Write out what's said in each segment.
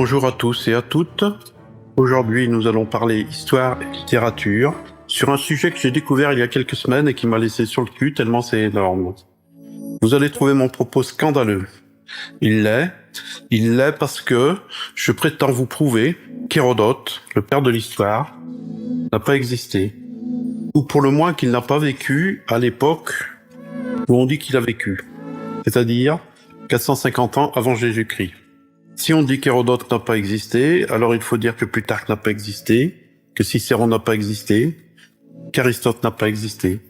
Bonjour à tous et à toutes. Aujourd'hui, nous allons parler histoire et littérature sur un sujet que j'ai découvert il y a quelques semaines et qui m'a laissé sur le cul tellement c'est énorme. Vous allez trouver mon propos scandaleux. Il l'est parce que je prétends vous prouver qu'Hérodote, le père de l'histoire, n'a pas existé. Ou pour le moins qu'il n'a pas vécu à l'époque où on dit qu'il a vécu. C'est-à-dire 450 ans avant Jésus-Christ. Si on dit qu'Hérodote n'a pas existé, alors il faut dire que Plutarque n'a pas existé, que Cicéron n'a pas existé, qu'Aristote n'a pas existé.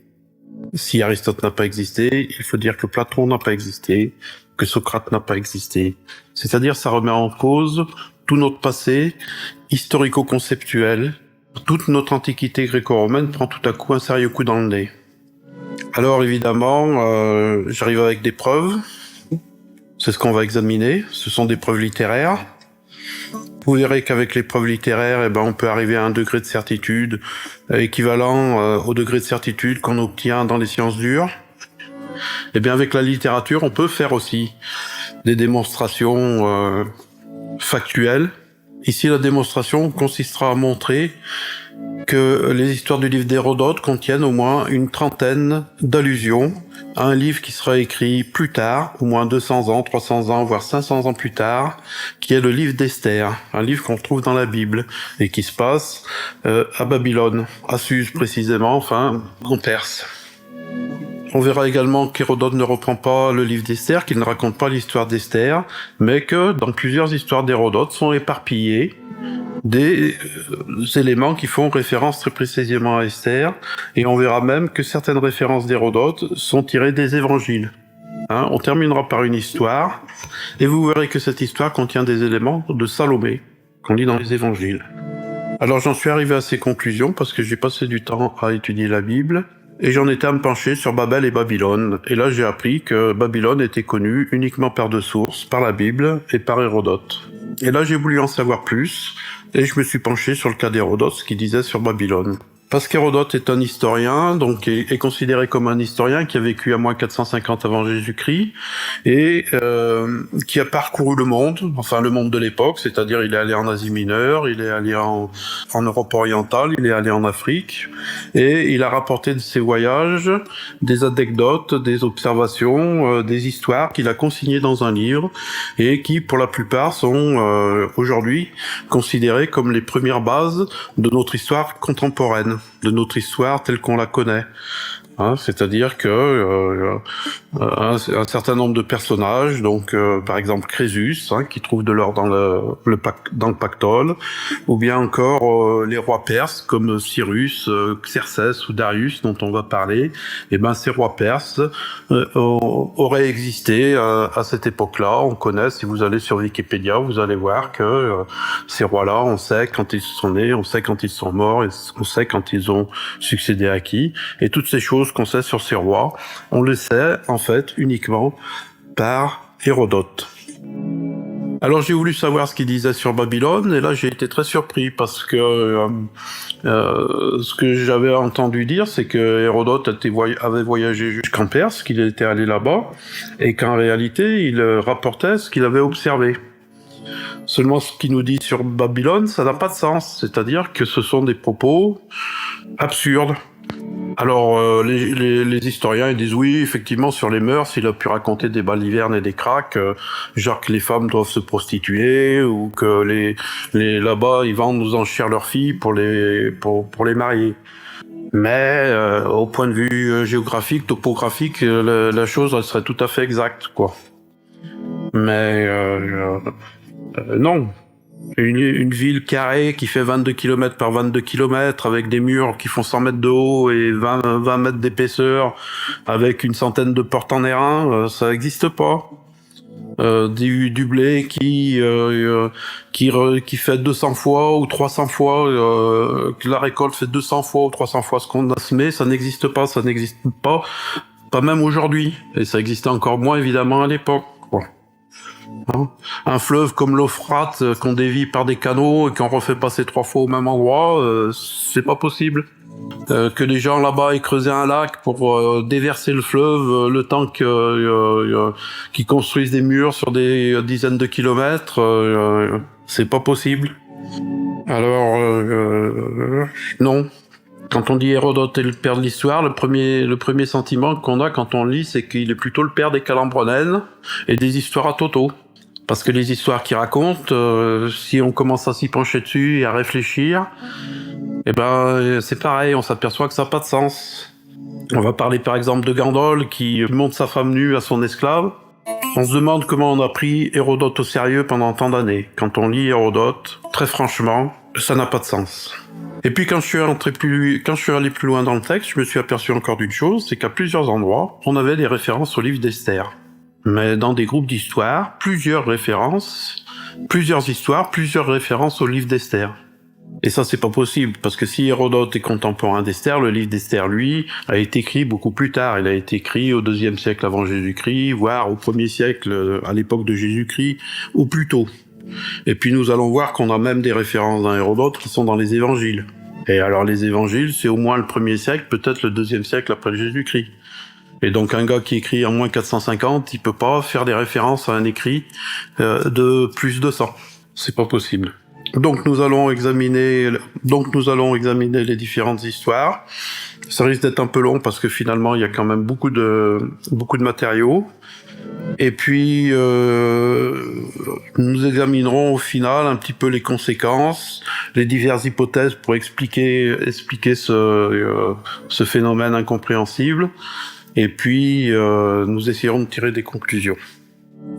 Si Aristote n'a pas existé, il faut dire que Platon n'a pas existé, que Socrate n'a pas existé. C'est-à-dire ça remet en cause tout notre passé historico-conceptuel. Toute notre antiquité gréco-romaine prend tout à coup un sérieux coup dans le nez. Alors évidemment, j'arrive avec des preuves. C'est ce qu'on va examiner. Ce sont des preuves littéraires. Vous verrez qu'avec les preuves littéraires, on peut arriver à un degré de certitude équivalent au degré de certitude qu'on obtient dans les sciences dures. Avec la littérature, on peut faire aussi des démonstrations factuelles. Ici, la démonstration consistera à montrer que les histoires du livre d'Hérodote contiennent au moins une trentaine d'allusions à un livre qui sera écrit plus tard, au moins 200 ans, 300 ans, voire 500 ans plus tard, qui est le livre d'Esther, un livre qu'on trouve dans la Bible et qui se passe à Babylone, à Suse précisément, enfin en Perse. On verra également qu'Hérodote ne reprend pas le livre d'Esther, qu'il ne raconte pas l'histoire d'Esther, mais que dans plusieurs histoires d'Hérodote sont éparpillés des éléments qui font référence très précisément à Esther, et on verra même que certaines références d'Hérodote sont tirées des évangiles. On terminera par une histoire, et vous verrez que cette histoire contient des éléments de Salomé, qu'on lit dans les évangiles. Alors j'en suis arrivé à ces conclusions parce que j'ai passé du temps à étudier la Bible, et j'en étais à me pencher sur Babel et Babylone. Et là, j'ai appris que Babylone était connue uniquement par deux sources, par la Bible et par Hérodote. Et là, j'ai voulu en savoir plus, et je me suis penché sur le cas d'Hérodote, ce qu'il disait sur Babylone. Parce qu'Hérodote est un historien, donc est considéré comme un historien qui a vécu à moins 450 avant Jésus-Christ, et qui a parcouru le monde de l'époque, c'est-à-dire il est allé en Asie mineure, il est allé en Europe orientale, il est allé en Afrique, et il a rapporté de ses voyages des anecdotes, des observations, des histoires qu'il a consignées dans un livre, et qui pour la plupart sont aujourd'hui considérées comme les premières bases de notre histoire contemporaine, de notre histoire telle qu'on la connaît. C'est-à-dire que un certain nombre de personnages, donc par exemple Crésus, qui trouve de l'or dans le Pactole, ou bien encore les rois perses comme Cyrus, Xerxès ou Darius dont on va parler. Ces rois perses auraient existé à cette époque-là. On connaît, si vous allez sur Wikipédia, vous allez voir que ces rois-là, on sait quand ils sont nés, on sait quand ils sont morts, et on sait quand ils ont succédé à qui, et toutes ces choses qu'on sait sur ces rois, on le sait en fait uniquement par Hérodote. Alors j'ai voulu savoir ce qu'il disait sur Babylone, et là j'ai été très surpris parce que ce que j'avais entendu dire, c'est que Hérodote avait voyagé jusqu'en Perse, qu'il était allé là-bas, et qu'en réalité il rapportait ce qu'il avait observé. Seulement ce qu'il nous dit sur Babylone, ça n'a pas de sens, c'est-à-dire que ce sont des propos absurdes. Alors les historiens ils disent oui, effectivement sur les mœurs il a pu raconter des balivernes et des cracks, genre que les femmes doivent se prostituer, ou que les là-bas ils vendent aux enchères leurs filles pour les marier. Mais au point de vue géographique, topographique, la chose elle serait tout à fait exacte, quoi. Mais non. Une ville carrée qui fait 22 km par 22 km avec des murs qui font 100 mètres de haut et 20 mètres d'épaisseur avec une centaine de portes en airain, ça n'existe pas. Du blé qui fait 200 fois ou 300 fois, que la récolte fait 200 fois ou 300 fois ce qu'on a semé, ça n'existe pas même aujourd'hui. Et ça existait encore moins évidemment à l'époque, quoi. Un fleuve comme l'Euphrate qu'on dévie par des canaux et qu'on refait passer 3 fois au même endroit, c'est pas possible. Que les gens là-bas aient creusé un lac pour déverser le fleuve le temps qu'ils construisent des murs sur des dizaines de kilomètres, C'est pas possible. Alors, non. Quand on dit Hérodote est le père de l'histoire, le premier sentiment qu'on a quand on lit, c'est qu'il est plutôt le père des calembronènes et des histoires à Toto. Parce que les histoires qu'il raconte, si on commence à s'y pencher dessus et à réfléchir, eh ben c'est pareil, on s'aperçoit que ça n'a pas de sens. On va parler par exemple de Gandol qui montre sa femme nue à son esclave. On se demande comment on a pris Hérodote au sérieux pendant tant d'années. Quand on lit Hérodote, très franchement, ça n'a pas de sens. Et puis quand je suis allé plus loin dans le texte, je me suis aperçu encore d'une chose, c'est qu'à plusieurs endroits, on avait des références au livre d'Esther. Mais dans des groupes d'histoire, plusieurs histoires, plusieurs références au livre d'Esther. Et ça, c'est pas possible, parce que si Hérodote est contemporain d'Esther, le livre d'Esther, lui, a été écrit beaucoup plus tard. Il a été écrit au IIe siècle avant Jésus-Christ, voire au 1er siècle, à l'époque de Jésus-Christ, ou plus tôt. Et puis nous allons voir qu'on a même des références dans Hérodote qui sont dans les évangiles. Et alors les évangiles, c'est au moins le 1er siècle, peut-être le 2e siècle après Jésus-Christ. Et donc un gars qui écrit en moins 450, il peut pas faire des références à un écrit de plus de 100. C'est pas possible. Donc nous allons examiner les différentes histoires. Ça risque d'être un peu long parce que finalement il y a quand même beaucoup de matériaux. Et puis nous examinerons au final un petit peu les conséquences, les diverses hypothèses pour expliquer ce phénomène incompréhensible. Et puis nous essayerons de tirer des conclusions.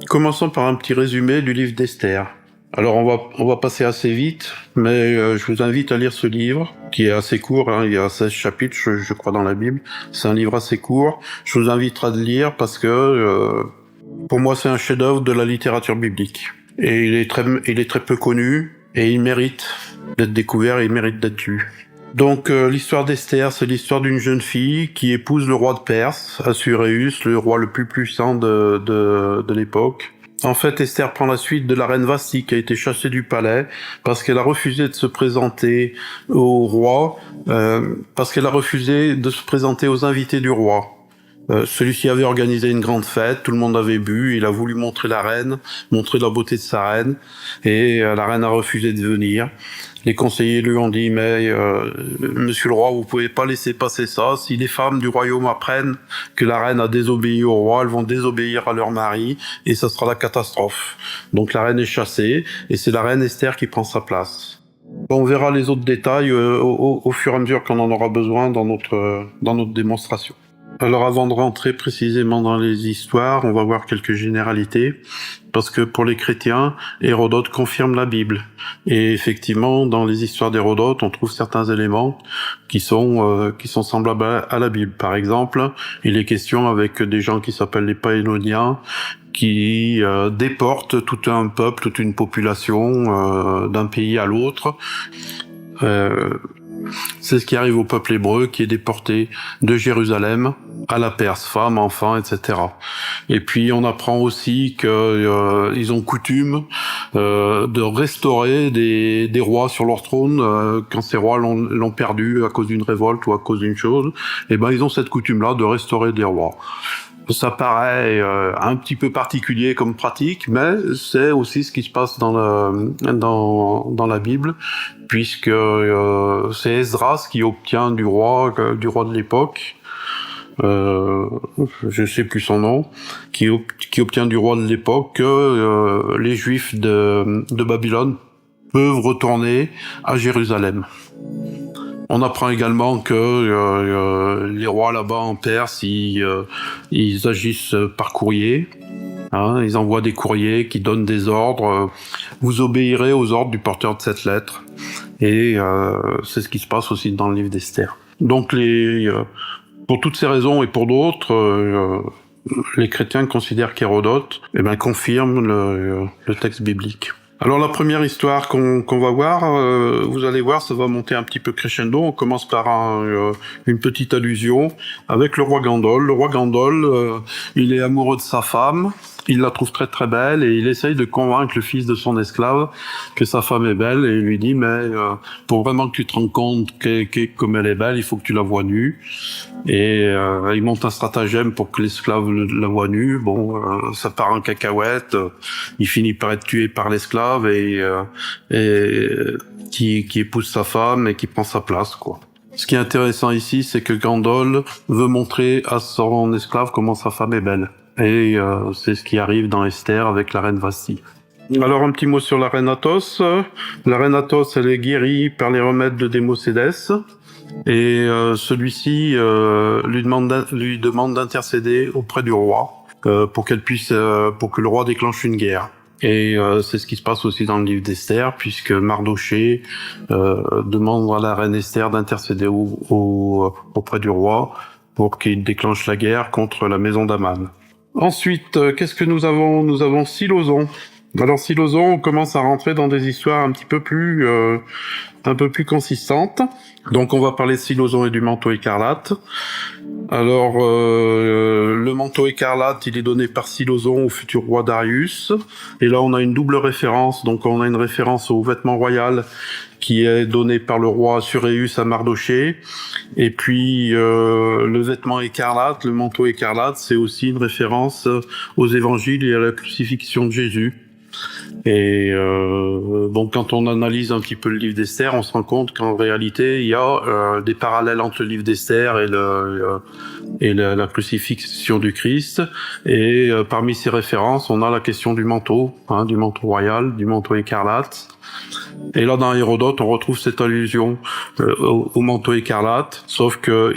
Commençons par un petit résumé du livre d'Esther. Alors on va passer assez vite, mais je vous invite à lire ce livre, qui est assez court, hein, il y a 16 chapitres, je crois, dans la Bible. C'est un livre assez court. Je vous invite à le lire parce que pour moi c'est un chef-d'œuvre de la littérature biblique. Et il est très peu connu, et il mérite d'être découvert, et il mérite d'être lu. Donc l'histoire d'Esther, c'est l'histoire d'une jeune fille qui épouse le roi de Perse, Assuérus, le roi le plus puissant de l'époque. En fait, Esther prend la suite de la reine Vasti qui a été chassée du palais parce qu'elle a refusé de se présenter au roi, parce qu'elle a refusé de se présenter aux invités du roi. Celui-ci avait organisé une grande fête, tout le monde avait bu, il a voulu montrer la reine, montrer la beauté de sa reine, et la reine a refusé de venir. Les conseillers lui ont dit, mais monsieur le roi, vous pouvez pas laisser passer ça. Si les femmes du royaume apprennent que la reine a désobéi au roi, elles vont désobéir à leur mari, et ça sera la catastrophe. Donc la reine est chassée, et c'est la reine Esther qui prend sa place. On verra les autres détails au fur et à mesure qu'on en aura besoin dans notre démonstration. Alors avant de rentrer précisément dans les histoires, on va voir quelques généralités, parce que pour les chrétiens, Hérodote confirme la Bible. Et effectivement, dans les histoires d'Hérodote, on trouve certains éléments qui sont semblables à la Bible. Par exemple, il est question avec des gens qui s'appellent les Paénoniens, qui déportent tout un peuple, toute une population d'un pays à l'autre. C'est ce qui arrive au peuple hébreu qui est déporté de Jérusalem à la Perse, femmes, enfants, etc. Et puis on apprend aussi que ils ont coutume de restaurer des rois sur leur trône quand ces rois l'ont perdu à cause d'une révolte ou à cause d'une chose. Et ben ils ont cette coutume-là de restaurer des rois. Ça paraît un petit peu particulier comme pratique, mais c'est aussi ce qui se passe dans la Bible, puisque c'est Esdras qui obtient du roi de l'époque, je sais plus son nom, qui obtient du roi de l'époque que les Juifs de Babylone peuvent retourner à Jérusalem. On apprend également que les rois là-bas en Perse, ils agissent par courrier. Hein, ils envoient des courriers qui donnent des ordres. Vous obéirez aux ordres du porteur de cette lettre. Et c'est ce qui se passe aussi dans le livre d'Esther. Donc pour toutes ces raisons et pour d'autres, les chrétiens considèrent qu'Hérodote confirme le texte biblique. Alors la première histoire qu'on va voir, vous allez voir, ça va monter un petit peu crescendo. On commence par une petite allusion avec le roi Gandol. Le roi Gandol, il est amoureux de sa femme, il la trouve très très belle et il essaye de convaincre le fils de son esclave que sa femme est belle et il lui dit mais pour vraiment que tu te rendes compte comme elle est belle, il faut que tu la vois nue. Et il monte un stratagème pour que l'esclave la voie nue. Bon, ça part en cacahuète. Il finit par être tué par l'esclave et qui épouse sa femme et qui prend sa place, quoi. Ce qui est intéressant ici, c'est que Gandol veut montrer à son esclave comment sa femme est belle. Et c'est ce qui arrive dans Esther avec la reine Vasti. Alors un petit mot sur la reine Athos. La reine Athos, elle est guérie par les remèdes de Démocédès. Et celui-ci lui demande d'intercéder auprès du roi pour que le roi déclenche une guerre. Et c'est ce qui se passe aussi dans le livre d'Esther, puisque Mardoché demande à la reine Esther d'intercéder auprès du roi pour qu'il déclenche la guerre contre la maison d'Aman. Ensuite, qu'est-ce que nous avons ? Nous avons Silozon. Alors Silozon, on commence à rentrer dans des histoires un peu plus consistantes. Donc on va parler de Silozon et du manteau écarlate. Alors le manteau écarlate, il est donné par Silozon au futur roi Darius. Et là on a une double référence. Donc on a une référence au vêtement royal qui est donné par le roi Assuréus à Mardoché. Et puis le vêtement écarlate, le manteau écarlate, c'est aussi une référence aux évangiles et à la crucifixion de Jésus. Et bon, quand on analyse un petit peu le livre d'Esther, on se rend compte qu'en réalité, il y a des parallèles entre le livre d'Esther et la crucifixion du Christ. Et parmi ces références, on a la question du manteau royal, du manteau écarlate. Et là, dans Hérodote, on retrouve cette allusion au manteau écarlate, sauf que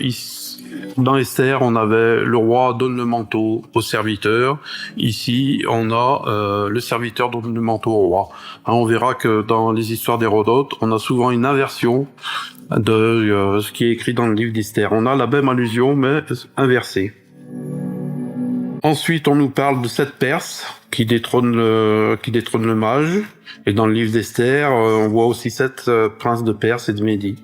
dans Esther, on avait le roi donne le manteau au serviteur. Ici, on a le serviteur donne le manteau au roi. On verra que dans les histoires d'Hérodote, on a souvent une inversion de ce qui est écrit dans le livre d'Esther. On a la même allusion, mais inversée. Ensuite, on nous parle de cette Perse qui détrône le mage. Et dans le livre d'Esther, on voit aussi 7 princes de Perse et de Médie.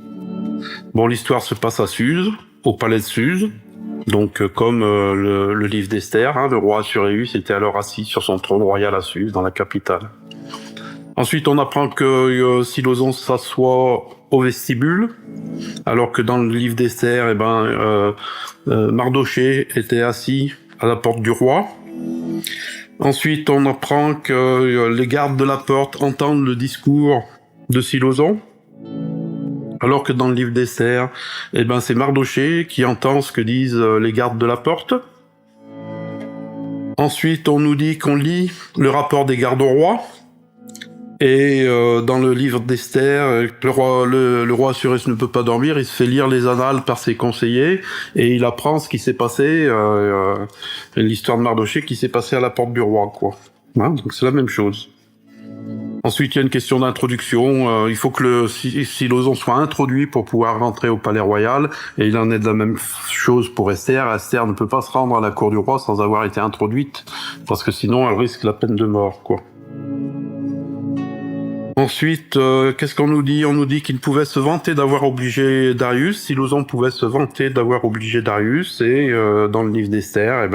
Bon, l'histoire se passe à Suse, au palais de Suse. Donc, comme le livre d'Esther, le roi Assuréus était alors assis sur son trône royal à Suse, dans la capitale. Ensuite, on apprend que Silozon s'assoit au vestibule, alors que dans le livre d'Esther, Mardoché était assis à la porte du roi. Ensuite, on apprend que les gardes de la porte entendent le discours de Silozon, alors que dans le livre d'Esther, c'est Mardoché qui entend ce que disent les gardes de la porte. Ensuite, on nous dit qu'on lit le rapport des gardes au roi. Et dans le livre d'Esther, le roi Assuréus ne peut pas dormir, il se fait lire les annales par ses conseillers, et il apprend ce qui s'est passé, l'histoire de Mardoché qui s'est passée à la porte du roi, quoi. Donc c'est la même chose. Ensuite, il y a une question d'introduction. Il faut que le Silozon soit introduit pour pouvoir rentrer au palais royal, et il en est de la même chose pour Esther. Esther ne peut pas se rendre à la cour du roi sans avoir été introduite, parce que sinon elle risque la peine de mort, quoi. Ensuite, qu'est-ce qu'on nous dit ? On nous dit qu'il pouvait se vanter d'avoir obligé Darius. Silozon pouvait se vanter d'avoir obligé Darius. Et dans le livre d'Esther,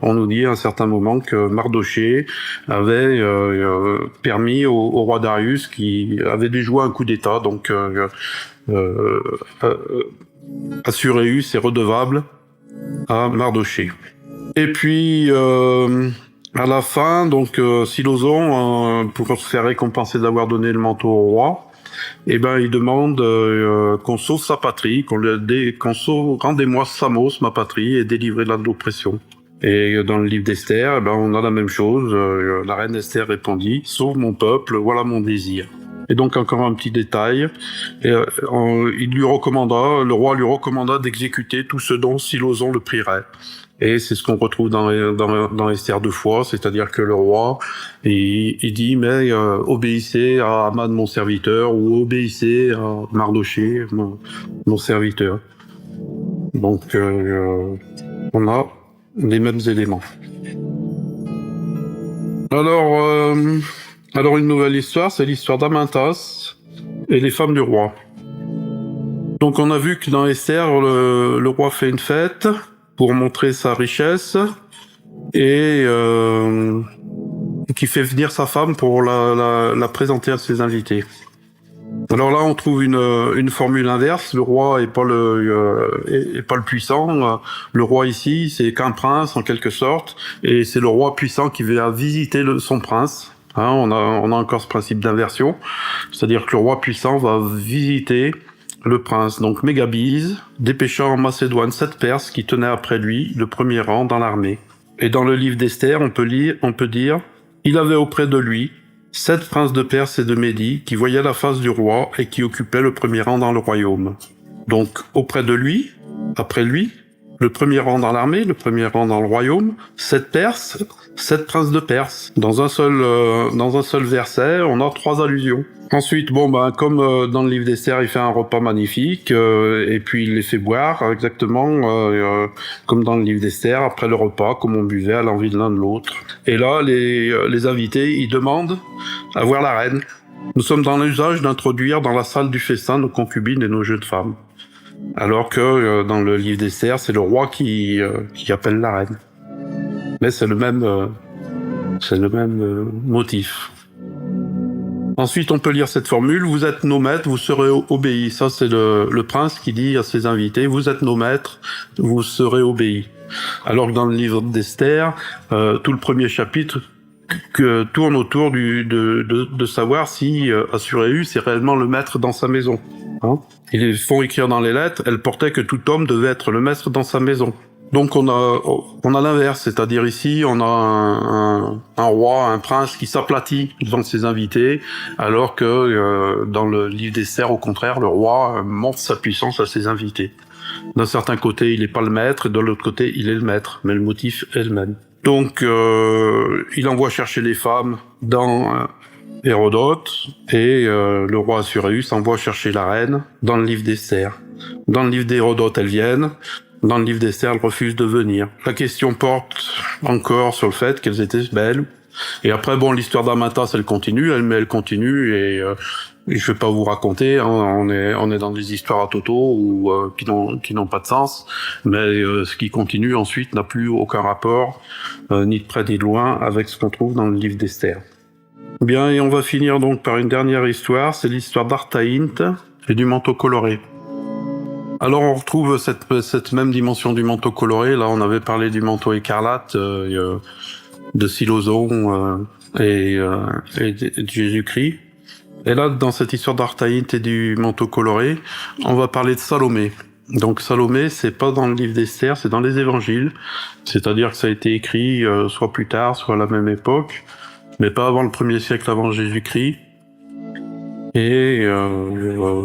on nous dit à un certain moment que Mardoché avait permis au roi Darius, qui avait déjoué un coup d'État, donc Assuréus est redevable à Mardoché. Et puis à la fin, donc Silozon, pour se faire récompenser d'avoir donné le manteau au roi, il demande qu'on sauve sa patrie, qu'on sauve, rendez-moi Samos, ma patrie, et délivrez de l'oppression. Et dans le livre d'Esther, on a la même chose. La reine Esther répondit, sauve mon peuple, voilà mon désir. Et donc encore un petit détail, le roi lui recommanda d'exécuter tout ce dont Silozon le prierait. Et c'est ce qu'on retrouve dans Esther 2 fois, c'est-à-dire que le roi, il dit, mais obéissez à Aman mon serviteur, ou obéissez à Mardoché mon serviteur. Donc on a les mêmes éléments. Alors une nouvelle histoire, c'est l'histoire d'Amintas et les femmes du roi. Donc on a vu que dans Esther, le roi fait une fête pour montrer sa richesse, et qui fait venir sa femme pour la présenter à ses invités. Alors là, on trouve une formule inverse. Le roi est pas le puissant. Le roi ici, c'est qu'un prince en quelque sorte, et c'est le roi puissant qui va visiter son prince. Hein, on a encore ce principe d'inversion, c'est-à-dire que le roi puissant va visiter le prince. Donc Mégabise dépêcha en Macédoine 7 Perses qui tenaient après lui le premier rang dans l'armée. Et dans le livre d'Esther, on peut dire, il avait auprès de lui 7 princes de Perse et de Médie qui voyaient la face du roi et qui occupaient le premier rang dans le royaume. Donc auprès de lui, après lui, le premier rang dans l'armée, le premier rang dans le royaume, 7 Perses, 7 princes de Perse. Dans un seul verset, on a 3 allusions. Ensuite, comme dans le livre d'Esther, il fait un repas magnifique, et puis il les fait boire, exactement comme dans le livre d'Esther, après le repas, comme on buvait à l'envie de l'un de l'autre. Et là, les invités, ils demandent à voir la reine. Nous sommes dans l'usage d'introduire dans la salle du festin nos concubines et nos jeunes femmes. Alors que dans le livre d'Esther, c'est le roi qui appelle la reine. Mais c'est le même motif. Ensuite, on peut lire cette formule, vous êtes nos maîtres, vous serez obéis. Ça, c'est le prince qui dit à ses invités, vous êtes nos maîtres, vous serez obéis. Alors que dans le livre d'Esther, tout le premier chapitre tourne autour de savoir si Assuérus est réellement le maître dans sa maison. Hein, ils font écrire dans les lettres, elle portait que tout homme devait être le maître dans sa maison. Donc on a l'inverse, c'est-à-dire ici on a un roi, un prince qui s'aplatit devant ses invités, alors que dans le livre d'Esther, au contraire, le roi montre sa puissance à ses invités. D'un certain côté, il n'est pas le maître, et de l'autre côté, il est le maître, mais le motif est le même. Donc il envoie chercher les femmes dans Hérodote, et le roi Assuérus envoie chercher la reine dans le livre d'Esther. Dans le livre d'Hérodote, elles viennent. Dans le livre d'Esther, elles refusent de venir. La question porte encore sur le fait qu'elles étaient belles. Et après, l'histoire d'Amathas, elle continue, elle continue, et je vais pas vous raconter, hein, on est dans des histoires à toto ou qui n'ont pas de sens, mais ce qui continue ensuite n'a plus aucun rapport, ni de près ni de loin, avec ce qu'on trouve dans le livre d'Esther. Bien, et on va finir donc par une dernière histoire, c'est l'histoire d'Artaïnte et du manteau coloré. Alors on retrouve cette même dimension du manteau coloré. Là, on avait parlé du manteau écarlate de Silozon et de Jésus-Christ. Et là, dans cette histoire d'Artaïnte et du manteau coloré, on va parler de Salomé. Donc Salomé, c'est pas dans le livre d'Esther, c'est dans les évangiles. C'est-à-dire que ça a été écrit soit plus tard, soit à la même époque, mais pas avant le 1er siècle avant Jésus-Christ. Et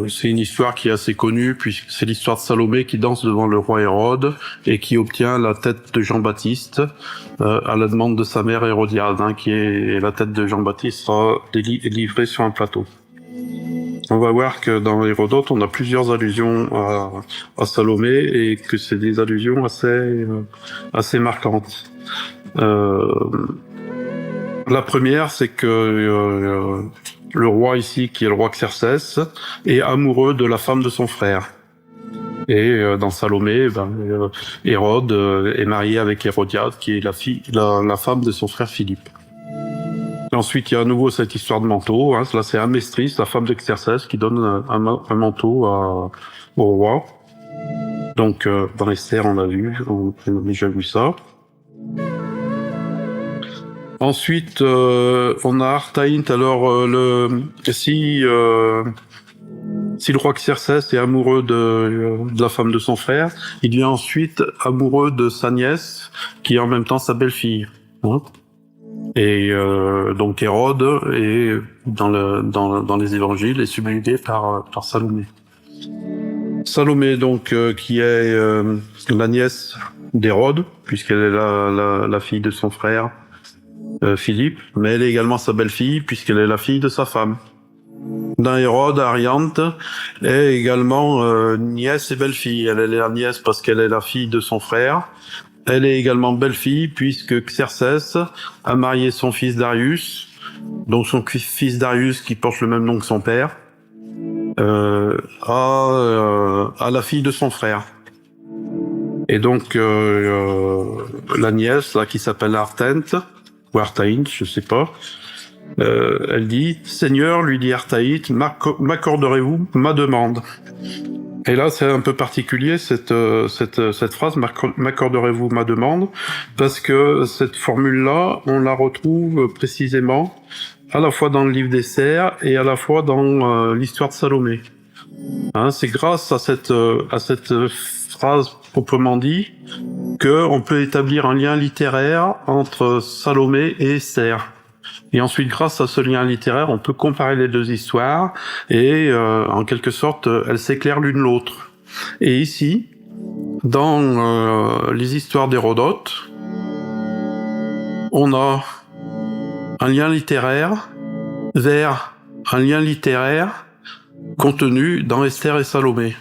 c'est une histoire qui est assez connue, puisque c'est l'histoire de Salomé qui danse devant le roi Hérode et qui obtient la tête de Jean-Baptiste à la demande de sa mère Hérodiade, et la tête de Jean-Baptiste sera livrée sur un plateau. On va voir que dans Hérodote, on a plusieurs allusions à Salomé et que c'est des allusions assez marquantes. La première, c'est que le roi ici, qui est le roi Xerxès, est amoureux de la femme de son frère. Et dans Salomé, Hérode est marié avec Hérodiade, qui est la femme de son frère Philippe. Et ensuite, il y a à nouveau cette histoire de manteau. Hein. Là, c'est Amestris, la femme de Xerxès, qui donne un manteau au roi. Donc, dans Esther, on a déjà vu ça. Ensuite, on a Artaïnte. Alors, si le roi Xerxès est amoureux de la femme de son frère, il devient ensuite amoureux de sa nièce, qui est en même temps sa belle-fille. Hein. Et donc Hérode est dans les évangiles est subjugué par Salomé. Salomé, donc, qui est la nièce d'Hérode, puisqu'elle est la fille de son frère Philippe, mais elle est également sa belle-fille, puisqu'elle est la fille de sa femme. Dans Hérode, Ariante est également nièce et belle-fille. Elle est la nièce parce qu'elle est la fille de son frère. Elle est également belle-fille, puisque Xerxès a marié son fils Darius, donc son fils Darius, qui porte le même nom que son père, à la fille de son frère. Et donc la nièce là qui s'appelle Artent ou Artaïn, je sais pas. Elle dit: Seigneur, lui dit Artaït, m'accorderez-vous ma demande? Et là, c'est un peu particulier cette phrase, m'accorderez-vous ma demande, parce que cette formule-là, on la retrouve précisément à la fois dans le livre d'Esther et à la fois dans l'histoire de Salomé. Hein, c'est grâce à cette phrase proprement dit que on peut établir un lien littéraire entre Salomé et Esther. Et ensuite, grâce à ce lien littéraire, on peut comparer les deux histoires et, en quelque sorte, elles s'éclairent l'une l'autre. Et ici, dans les histoires d'Hérodote, on a un lien littéraire vers un lien littéraire contenu dans Esther et Salomé.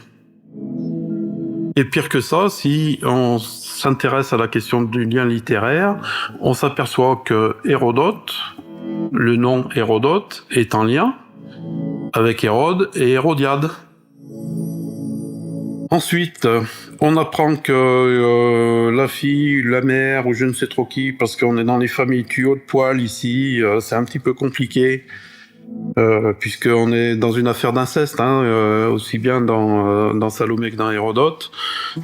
Et pire que ça, si on s'intéresse à la question du lien littéraire, on s'aperçoit que Hérodote, le nom Hérodote, est en lien avec Hérode et Hérodiade. Ensuite, on apprend que la fille, la mère, ou je ne sais trop qui, parce qu'on est dans les familles tuyaux de poil ici, c'est un petit peu compliqué, puisqu'on est dans une affaire d'inceste, hein, aussi bien dans Salomé que dans Hérodote.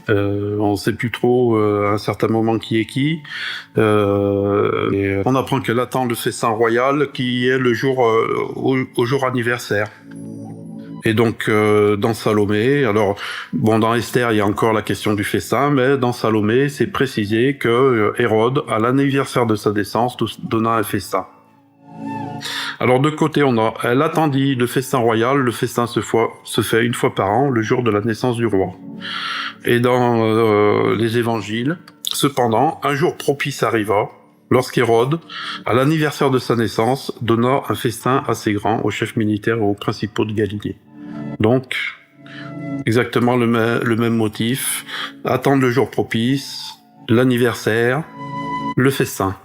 On ne sait plus trop à un certain moment qui est qui. Et on apprend qu'elle attend le festin royal qui est le jour au jour anniversaire. Et donc dans Salomé, alors bon, dans Esther il y a encore la question du festin, mais dans Salomé c'est précisé que Hérode, à l'anniversaire de sa naissance, donna un festin. Alors de côté on a, elle attendit le festin royal, le festin se fait une fois par an, le jour de la naissance du roi. Et dans les évangiles, cependant, un jour propice arriva, lorsqu'Hérode, à l'anniversaire de sa naissance, donna un festin assez grand aux chefs militaires et aux principaux de Galilée. Donc, exactement le même motif, attendre le jour propice, l'anniversaire, le festin.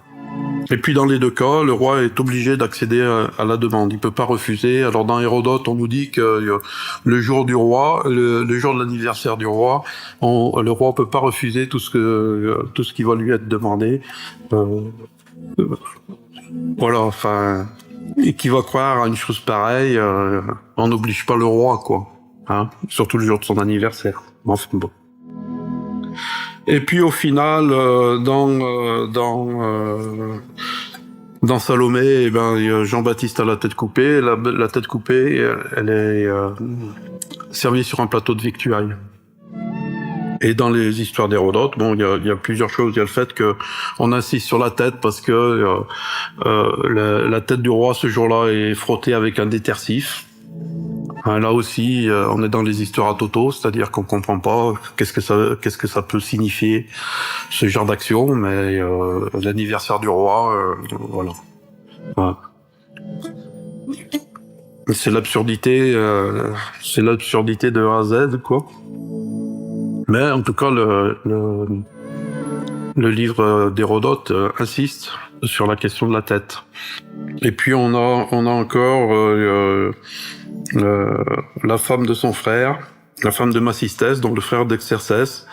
Et puis dans les deux cas, le roi est obligé d'accéder à la demande, il peut pas refuser. Alors dans Hérodote, on nous dit que le jour du roi, le jour de l'anniversaire du roi, le roi peut pas refuser tout ce qui va lui être demandé. Voilà, enfin, et qui va croire à une chose pareille, on n'oblige pas le roi, quoi. Hein, surtout le jour de son anniversaire. Enfin bon. Et puis au final, dans Salomé, eh ben, Jean-Baptiste a la tête coupée. La tête coupée, elle est servie sur un plateau de victuailles. Et dans les histoires d'Hérodote, bon, il y a plusieurs choses. Il y a le fait que on insiste sur la tête parce que la tête du roi ce jour-là est frottée avec un détersif. Là aussi, on est dans les histoires à toto, c'est-à-dire qu'on comprend pas qu'est-ce que ça peut signifier ce genre d'action, mais l'anniversaire du roi, voilà. C'est l'absurdité de A à Z, quoi. Mais en tout cas, le livre d'Hérodote insiste sur la question de la tête. Et puis on a encore la femme de son frère, la femme de Macistès, donc le frère d'Exercès.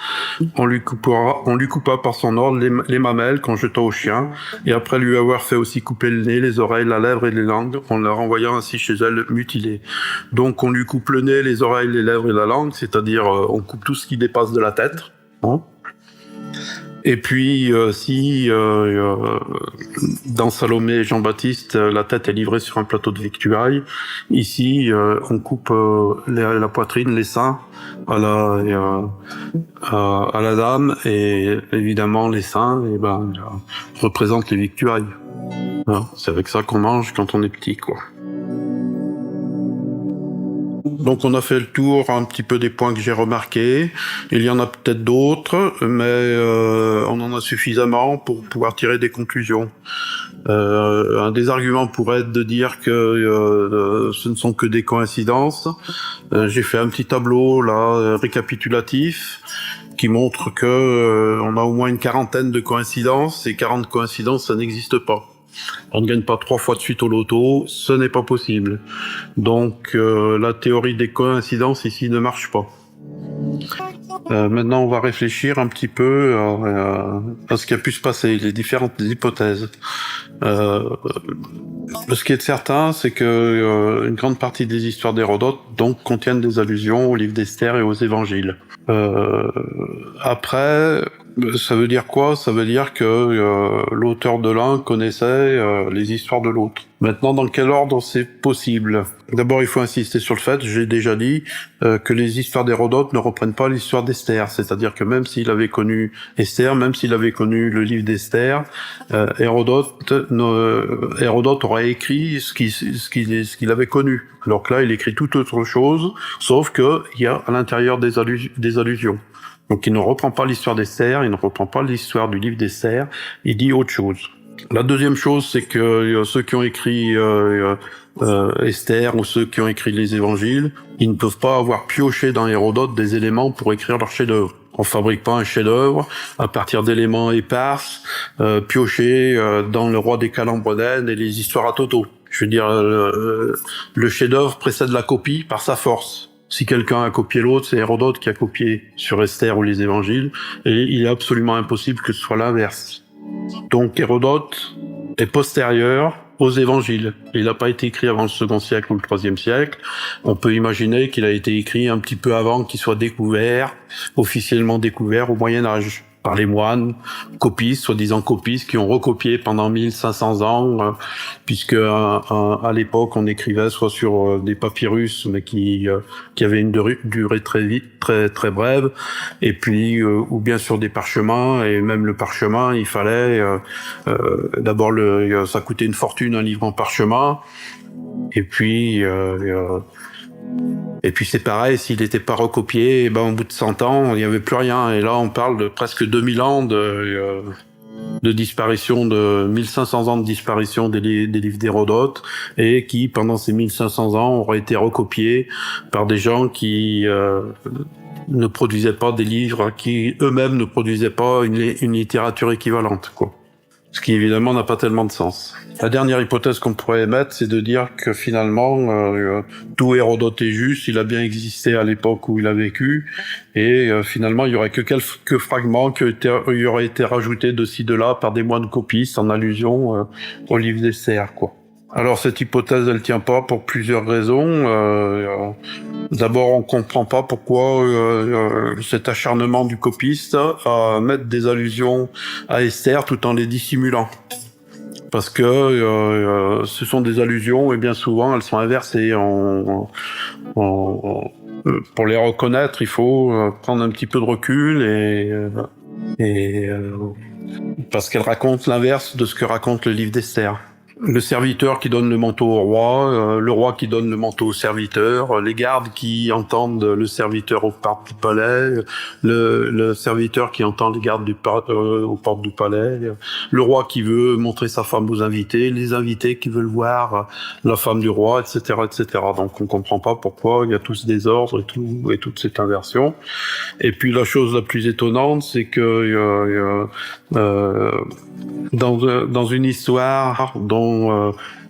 On lui coupa par son ordre les mamelles qu'on jeta aux chiens, et après lui avoir fait aussi couper le nez, les oreilles, la lèvre et les langues, on la renvoya ainsi chez elle mutilée. Donc on lui coupe le nez, les oreilles, les lèvres et la langue, c'est-à-dire on coupe tout ce qui dépasse de la tête. Hein. Et puis, si dans Salomé et Jean-Baptiste, la tête est livrée sur un plateau de victuailles, ici, on coupe la poitrine, les seins à la dame, et évidemment les seins, représentent les victuailles. Voilà, c'est avec ça qu'on mange quand on est petit, quoi. Donc on a fait le tour un petit peu des points que j'ai remarqués. Il y en a peut-être d'autres, mais on en a suffisamment pour pouvoir tirer des conclusions. Un des arguments pourrait être de dire que ce ne sont que des coïncidences. J'ai fait un petit tableau là récapitulatif qui montre que on a au moins une quarantaine de coïncidences, et 40 coïncidences, ça n'existe pas. On ne gagne pas 3 fois de suite au loto, ce n'est pas possible. Donc la théorie des coïncidences ici ne marche pas. Maintenant, on va réfléchir un petit peu à ce qui a pu se passer, les différentes hypothèses. Ce qui est certain, c'est que une grande partie des histoires d'Hérodote donc contiennent des allusions au livre d'Esther et aux évangiles. Après, ça veut dire quoi? Ça veut dire que l'auteur de l'un connaissait les histoires de l'autre. Maintenant, dans quel ordre c'est possible? D'abord, il faut insister sur le fait, j'ai déjà dit, que les histoires d'Hérodote ne reprennent pas l'histoire d'Esther. C'est-à-dire que même s'il avait connu Esther, même s'il avait connu le livre d'Esther, Hérodote aurait écrit ce qu'il avait connu. Alors que là, il écrit tout autre chose, sauf que il y a à l'intérieur des allusions. Donc il ne reprend pas l'histoire d'Esther, il ne reprend pas l'histoire du livre d'Esther, il dit autre chose. La deuxième chose, c'est que ceux qui ont écrit Esther ou ceux qui ont écrit les évangiles, ils ne peuvent pas avoir pioché dans Hérodote des éléments pour écrire leur chef-d'œuvre. On fabrique pas un chef-d'œuvre à partir d'éléments épars, piochés dans le roi des Calembredaines et les histoires à Toto. Je veux dire, le chef-d'œuvre précède la copie par sa force. Si quelqu'un a copié l'autre, c'est Hérodote qui a copié sur Esther ou les évangiles, et il est absolument impossible que ce soit l'inverse. Donc Hérodote est postérieur aux évangiles. Il n'a pas été écrit avant le second siècle ou le troisième siècle. On peut imaginer qu'il a été écrit un petit peu avant qu'il soit découvert, officiellement découvert au Moyen-Âge, par les moines, copistes, soi-disant copistes, qui ont recopié pendant 1500 ans, puisque à l'époque on écrivait soit sur des papyrus, mais qui avaient une durée très brève, et puis ou bien sur des parchemins, et même le parchemin, il fallait d'abord ça coûtait une fortune un livre en parchemin, et puis c'est pareil, s'il n'était pas recopié, au bout de 100 ans, il n'y avait plus rien. Et là, on parle de presque 2000 ans de disparition, de 1500 ans de disparition des livres d'Hérodote, et qui, pendant ces 1500 ans, auraient été recopiés par des gens qui ne produisaient pas des livres, qui eux-mêmes ne produisaient pas une littérature équivalente, quoi. Ce qui évidemment n'a pas tellement de sens. La dernière hypothèse qu'on pourrait émettre, c'est de dire que finalement, tout Hérodote est juste, il a bien existé à l'époque où il a vécu, et finalement il y aurait que quelques fragments qui auraient été rajoutés de ci de là par des moines copistes en allusion au livre d'Esther, quoi. Alors cette hypothèse, elle tient pas pour plusieurs raisons. D'abord, on comprend pas pourquoi cet acharnement du copiste à mettre des allusions à Esther tout en les dissimulant. Parce que ce sont des allusions et bien souvent elles sont inversées. Pour les reconnaître, il faut prendre un petit peu de recul et parce qu'elles racontent l'inverse de ce que raconte le livre d'Esther. Le serviteur qui donne le manteau au roi, le roi qui donne le manteau au serviteur, les gardes qui entendent le serviteur aux portes du palais, le serviteur qui entend les gardes aux portes du palais, le roi qui veut montrer sa femme aux invités, les invités qui veulent voir la femme du roi, etc., etc. Donc on comprend pas pourquoi il y a tout ce désordre et toute cette inversion. Et puis la chose la plus étonnante, c'est que dans une histoire dont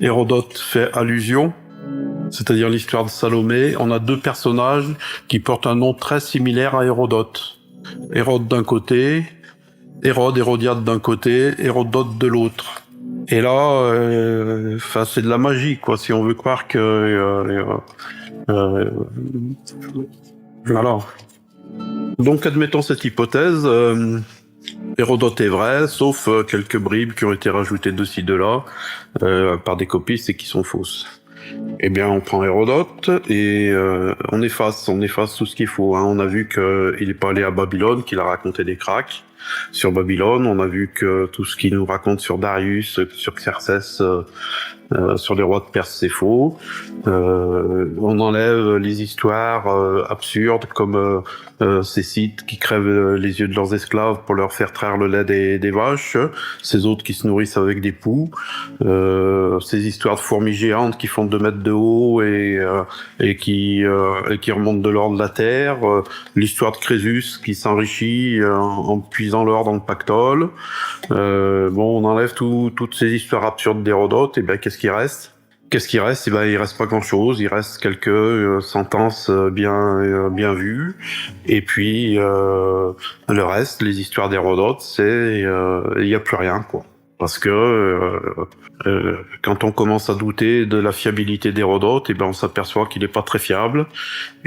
Hérodote fait allusion, c'est-à-dire l'histoire de Salomé, on a deux personnages qui portent un nom très similaire à Hérodote. Hérode d'un côté, Hérodiade d'un côté, Hérodote de l'autre. Et là, c'est de la magie, quoi, si on veut croire que... voilà. Donc, admettons cette hypothèse... Hérodote est vrai, sauf quelques bribes qui ont été rajoutées de ci, de là, par des copistes et qui sont fausses. Eh bien, on prend Hérodote et on efface tout ce qu'il faut. On a vu qu'il n'est pas allé à Babylone, qu'il a raconté des cracks sur Babylone. On a vu que tout ce qu'il nous raconte sur Darius, sur Xerxès, sur les rois de Perse, c'est faux. On enlève les histoires absurdes comme ces sites qui crèvent les yeux de leurs esclaves pour leur faire traire le lait des vaches, ces autres qui se nourrissent avec des poux, ces histoires de fourmis géantes qui font 2 mètres de haut et qui remontent de l'or de la terre, l'histoire de Crésus qui s'enrichit en puisant l'or dans le pactole. On enlève toutes ces histoires absurdes d'Hérodote, et qu'est-ce qui reste? Qu'est-ce qui reste? Eh ben, il reste pas grand-chose. Il reste quelques sentences bien vues. Et puis le reste, les histoires d'Hérodote, c'est il y a plus rien, quoi. Parce que quand on commence à douter de la fiabilité d'Hérodote, eh ben on s'aperçoit qu'il est pas très fiable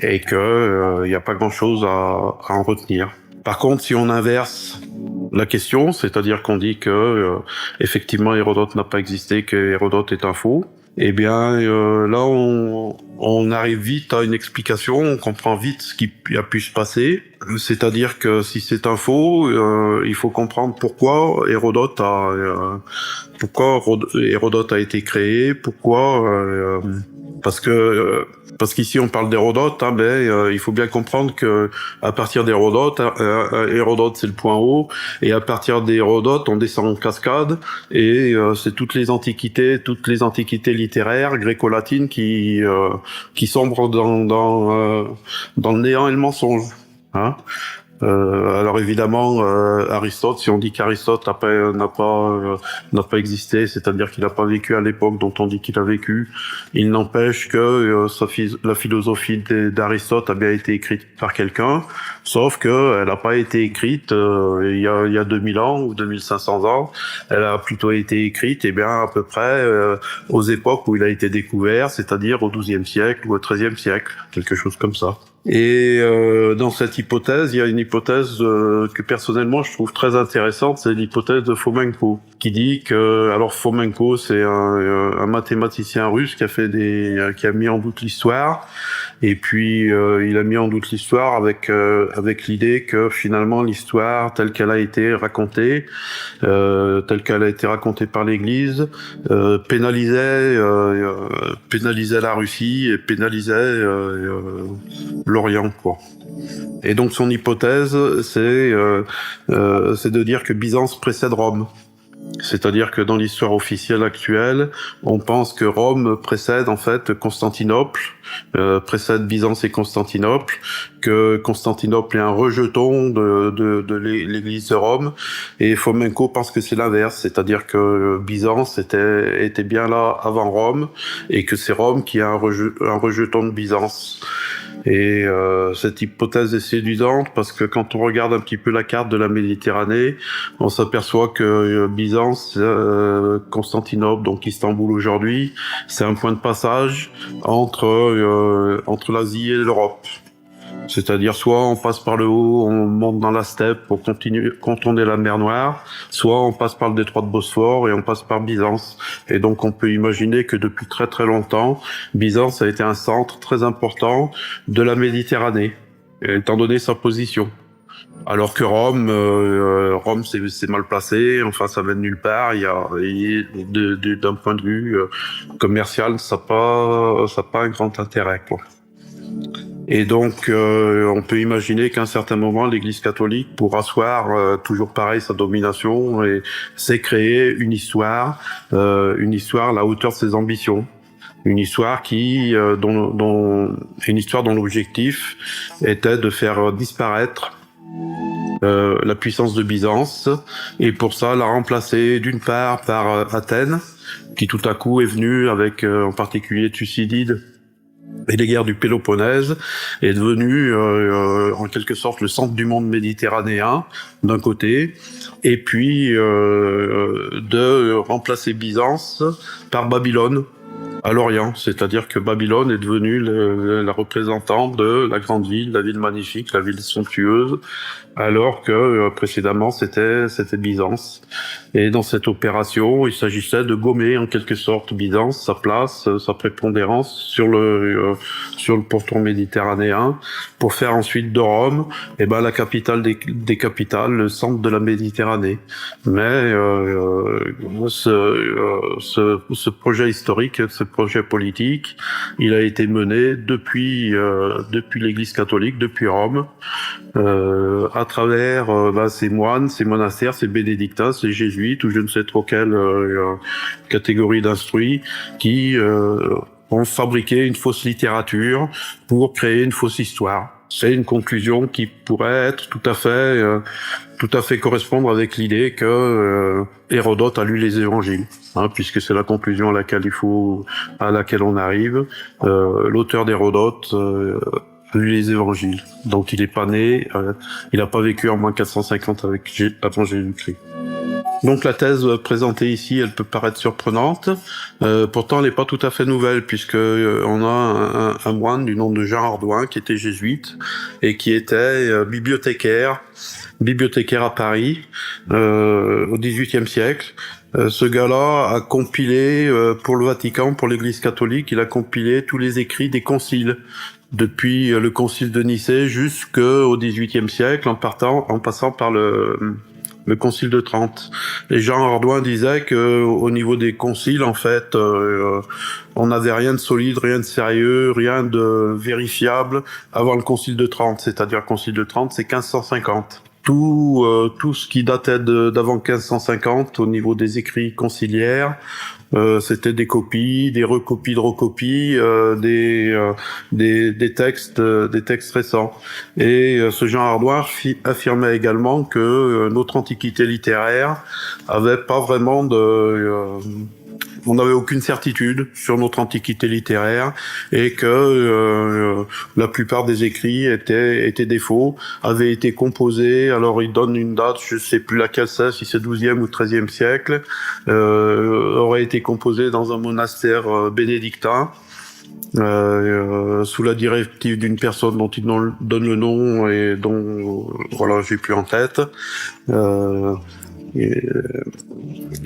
et que il y a pas grand-chose à en retenir. Par contre, si on inverse la question, c'est-à-dire qu'on dit que effectivement Hérodote n'a pas existé, que Hérodote est un faux, eh bien là on arrive vite à une explication, on comprend vite ce qui a pu se passer. C'est-à-dire que si c'est un faux, il faut comprendre pourquoi Hérodote a été créé, pourquoi parce qu'ici on parle d'Hérodote, hein, il faut bien comprendre que à partir d'Hérodote, Hérodote c'est le point haut, et à partir d'Hérodote on descend en cascade, et c'est toutes les antiquités littéraires gréco-latines qui sombrent dans le néant et le mensonge. Hein. Alors évidemment, Aristote, si on dit qu'Aristote n'a pas existé, c'est-à-dire qu'il n'a pas vécu à l'époque dont on dit qu'il a vécu, il n'empêche que la philosophie d'Aristote a bien été écrite par quelqu'un, sauf que elle n'a pas été écrite il y a 2000 ans ou 2500 ans, elle a plutôt été écrite à peu près aux époques où il a été découvert, c'est-à-dire au XIIe siècle ou au XIIIe siècle, quelque chose comme ça. Et dans cette hypothèse, il y a une hypothèse que personnellement je trouve très intéressante, c'est l'hypothèse de Fomenko, qui dit que, alors Fomenko c'est un mathématicien russe qui a mis en doute l'histoire, et puis il a mis en doute l'histoire avec l'idée que finalement l'histoire telle qu'elle a été racontée, par l'Église, pénalisait la Russie et pénalisait l'Orient, quoi. Et donc son hypothèse, c'est de dire que Byzance précède Rome. C'est-à-dire que dans l'histoire officielle actuelle, on pense que Rome précède en fait Constantinople, précède Byzance et Constantinople, que Constantinople est un rejeton de l'Église de Rome, et Fomenko pense que c'est l'inverse, c'est-à-dire que Byzance était bien là avant Rome, et que c'est Rome qui a un rejeton de Byzance. Et cette hypothèse est séduisante parce que quand on regarde un petit peu la carte de la Méditerranée, on s'aperçoit que Byzance, Constantinople, donc Istanbul aujourd'hui, c'est un point de passage entre l'Asie et l'Europe. C'est-à-dire soit on passe par le haut, on monte dans la steppe pour contourner la mer Noire, soit on passe par le détroit de Bosphore et on passe par Byzance. Et donc on peut imaginer que depuis très très longtemps, Byzance a été un centre très important de la Méditerranée, étant donné sa position. Alors que Rome, c'est mal placé, enfin ça vient de nulle part. D'un point de vue commercial, ça n'a pas un grand intérêt, quoi. Et donc, on peut imaginer qu'à un certain moment, l'Église catholique, pour asseoir toujours pareil sa domination, s'est créée une histoire à la hauteur de ses ambitions. Une histoire dont l'objectif était de faire disparaître la puissance de Byzance, et pour ça la remplacer d'une part par Athènes, qui tout à coup est venue avec en particulier Thucydide et les guerres du Péloponnèse, est devenu en quelque sorte le centre du monde méditerranéen d'un côté, et puis de remplacer Byzance par Babylone à l'Orient, c'est-à-dire que Babylone est devenue la représentante de la grande ville, la ville magnifique, la ville somptueuse, alors que précédemment c'était Byzance. Et dans cette opération, il s'agissait de gommer en quelque sorte Byzance, sa place, sa prépondérance sur le pourtour méditerranéen, pour faire ensuite de Rome la capitale des capitales, le centre de la Méditerranée. Mais ce projet historique, ce projet politique, il a été mené depuis l'Église catholique, depuis Rome, à travers ces moines, ces monastères, ces bénédictins, ces jésuites, ou je ne sais trop quelle catégorie d'instruits, qui ont fabriqué une fausse littérature pour créer une fausse histoire. c'est une conclusion qui pourrait être tout à fait correspondre avec l'idée que Hérodote a lu les évangiles, hein, puisque c'est la conclusion à laquelle on arrive. L'auteur d'Hérodote a lu les évangiles, donc il n'est pas né, il n'a pas vécu en moins 450 avant Jésus-Christ. Donc la thèse présentée ici, elle peut paraître surprenante, pourtant elle n'est pas tout à fait nouvelle, puisque on a un moine du nom de Jean Hardouin qui était jésuite et qui était bibliothécaire à Paris au XVIIIe siècle. Ce gars-là a compilé pour le Vatican, pour l'Église catholique, il a compilé tous les écrits des conciles, depuis le concile de Nicée jusqu'au XVIIIe siècle, en passant par le concile de Trente. Et Jean Hardouin disait que au niveau des conciles, en fait, on n'avait rien de solide, rien de sérieux, rien de vérifiable avant le concile de Trente. C'est-à-dire le concile de Trente, c'est 1550. Tout ce qui datait d'avant 1550 au niveau des écrits conciliaires, c'était des copies, des recopies de recopies, des textes récents. Et ce Jean Hardouin affirmait également que notre antiquité littéraire avait pas vraiment on n'avait aucune certitude sur notre antiquité littéraire et que la plupart des écrits étaient des faux, avaient été composés. Alors il donne une date, je sais plus laquelle c'est, si c'est 12e ou 13e siècle, aurait été composés dans un monastère bénédictin. Sous la directive d'une personne dont il donne le nom et dont voilà, j'ai plus en tête.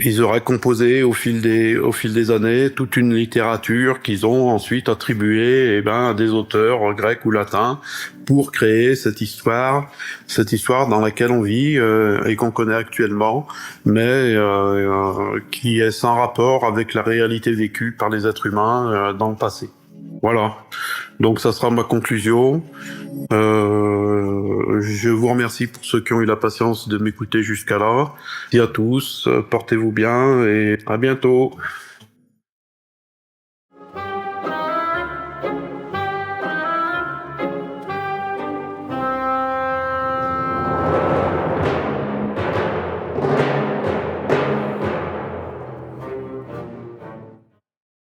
Ils auraient composé au fil des années toute une littérature qu'ils ont ensuite attribuée à des auteurs grecs ou latins pour créer cette histoire dans laquelle on vit et qu'on connaît actuellement, mais qui est sans rapport avec la réalité vécue par les êtres humains dans le passé. Voilà. Donc ça sera ma conclusion. Je vous remercie pour ceux qui ont eu la patience de m'écouter jusqu'à là. Merci à tous, portez-vous bien et à bientôt.